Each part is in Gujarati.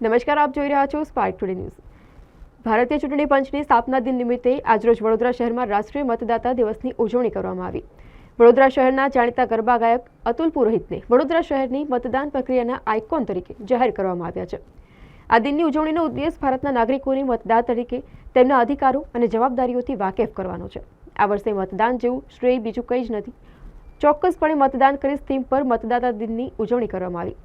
નમસ્કાર, આપ જોઈ રહ્યા છો સ્પાર્ક ટુડે ન્યૂઝ। ભારતીય ચૂંટણી પંચની સ્થાપના દિન નિમિત્તે આજરોજ વડોદરા શહેરમાં રાષ્ટ્રીય મતદાતા દિવસની ઉજવણી કરવામાં આવી। વડોદરા શહેરના જાણીતા ગરબા ગાયક અતુલ પુરોહિતને વડોદરા શહેરની મતદાન પ્રક્રિયાના આઇકોન તરીકે જાહેર કરવામાં આવ્યા છે। આ દિનની ઉજવણીનો ઉદ્દેશ ભારતના નાગરિકોને મતદાર તરીકે તેમના અધિકારો અને જવાબદારીઓથી વાકેફ કરવાનો છે। આ વર્ષે મતદાન જેવું શ્રેય બીજું કંઈ જ નથી। ચોક્કસપણે મતદાન કરીશ થીમ પર મતદાતા દિનની ઉજવણી કરવામાં આવી।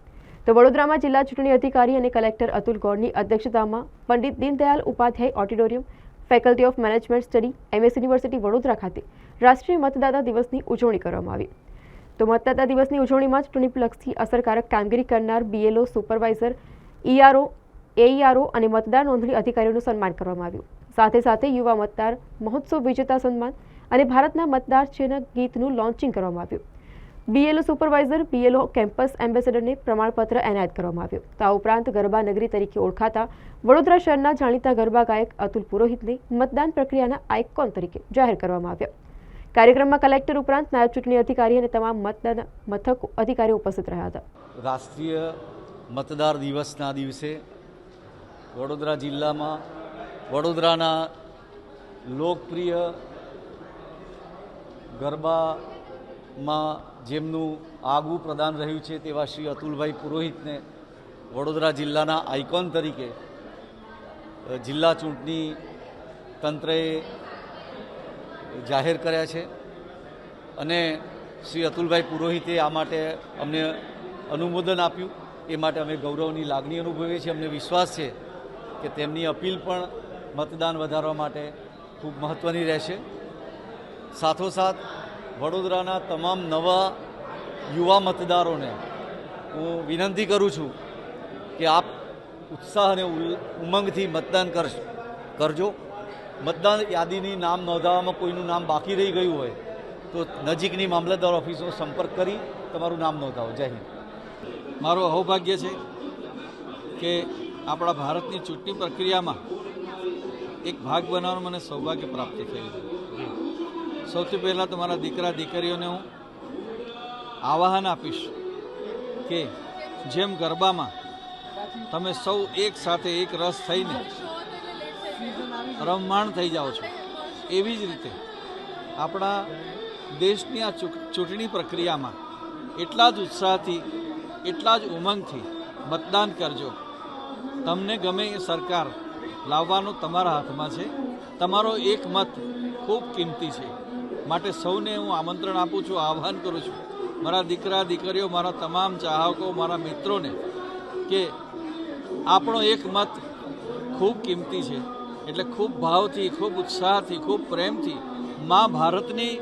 તો વડોદરામાં જિલ્લા ચૂંટણી અધિકારી અને કલેક્ટર અતુલ ગૌરની અધ્યક્ષતામાં Pandit Deendayal Upadhyay auditorium, faculty of management study, MS university Vadodara ખાતે રાષ્ટ્રીય મતદાતા દિવસની ઉજવણી કરવામાં આવી। તો મતદાતા દિવસની ઉજવણીમાં ચૂંટણીલક્ષી અસરકારક કામગીરી કરનાર BLO, સુપરવાઇઝર, ERO, AERO અને મતદાર નોંધણી અધિકારીઓનું સન્માન કરવામાં આવ્યું। સાથે સાથે યુવા મતદાર મહોત્સવ વિજેતા સન્માન અને ભારતના મતદાર ચિહ્ન ગીતનું લોન્ચિંગ કરવામાં આવ્યું। BLO સુપરવાઇઝર, BLO કેમ્પસ એમ્બેસેડરને પ્રમાણપત્ર એનાયત કરવામાં આવ્યું। તો આ ઉપરાંત ગરબા નગરી તરીકે ઓળખાતા વડોદરા શહેરના જાણીતા ગરબા ગાયક અતુલ પુરોહિતને મતદાન પ્રક્રિયાના આઇકોન તરીકે જાહેર કરવામાં આવ્યા। કાર્યક્રમમાં કલેક્ટર ઉપરાંત નાયબ ચૂંટણી અધિકારી અને તમામ મતદાન મથક અધિકારીઓ ઉપસ્થિત રહ્યા હતા। રાષ્ટ્રીય મતદાર દિવસના દિવસે વડોદરા જિલ્લામાં વડોદરાના લોકપ્રિય ગરબામાં જેમનું આગવું પ્રદાન રહ્યું છે તેવા શ્રી અતુલભાઈ પુરોહિતને વડોદરા જિલ્લાના આઇકોન તરીકે જિલ્લા ચૂંટણી તંત્રએ જાહેર કર્યા છે અને શ્રી અતુલભાઈ પુરોહિતે આ માટે અમને અનુમોદન આપ્યું। એ માટે અમે ગૌરવની લાગણી અનુભવીએ છીએ। અમને વિશ્વાસ છે કે તેમની અપીલ પણ મતદાન વધારવા માટે ખૂબ મહત્ત્વની રહેશે। સાથોસાથ વડોદરાના તમામ નવા યુવા મતદારોને હું વિનંતી કરું છું કે આપ ઉત્સાહ અને ઉમંગથી મતદાન કરજો। મતદાન યાદીની નામ નોંધાવવામાં કોઈનું નામ બાકી રહી ગયું હોય તો નજીકની મામલતદાર ઓફિસનો સંપર્ક કરી તમારું નામ નોંધાવો। જય હિન્દ। મારું સૌભાગ્ય છે કે આપણા ભારતની ચૂંટણી પ્રક્રિયામાં એક ભાગ બનવાનું મને સૌભાગ્ય પ્રાપ્ત થયું। સૌથી પહેલાં તો મારા દીકરા દીકરીઓને હું આવાહન આપીશ કે જેમ ગરબામાં તમે સૌ એક સાથે એક રસ થઈને રમમાણ થઈ જાઓ છો, એવી જ રીતે આપણા દેશની આ ચૂંટણી પ્રક્રિયામાં એટલા જ ઉત્સાહથી, એટલા જ ઉમંગથી મતદાન કરજો। તમને ગમે એ સરકાર લાવવાનું તમારા હાથમાં છે। તમારો એક મત ખૂબ કિંમતી છે। માટે સૌને હું આમંત્રણ આપું છું, આહ્વાન કરું છું, મારા દીકરા દીકરીઓ, મારા તમામ ચાહકો, મારા મિત્રોને, કે આપણો એક મત ખૂબ કિંમતી છે। એટલે ખૂબ ભાવથી, ખૂબ ઉત્સાહથી, ખૂબ પ્રેમથી મા ભારતની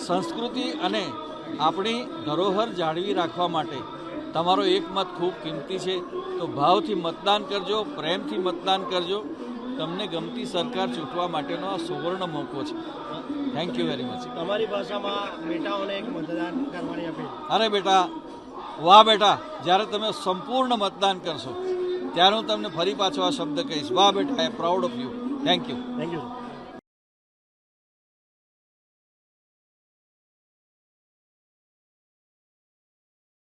સંસ્કૃતિ અને આપણી ધરોહર જાળવી રાખવા માટે તમારો એક મત ખૂબ કિંમતી છે। તો ભાવથી મતદાન કરજો, પ્રેમથી મતદાન કરજો। તમને ગમતી સરકાર ચૂંટવા માટેનો આ સુવર્ણ મોકો છે। Thank you very much. તમારી ભાષામાં બેટાઓને એક મતદાન કરવાની અપીલ। અરે બેટા, વાહ બેટા, જ્યારે તમે સંપૂર્ણ મતદાન કરશો ત્યારે હું તમને ફરી પાછો આ શબ્દ કહીશ, વાહ બેટા, I am proud of you. Thank you. Thank you.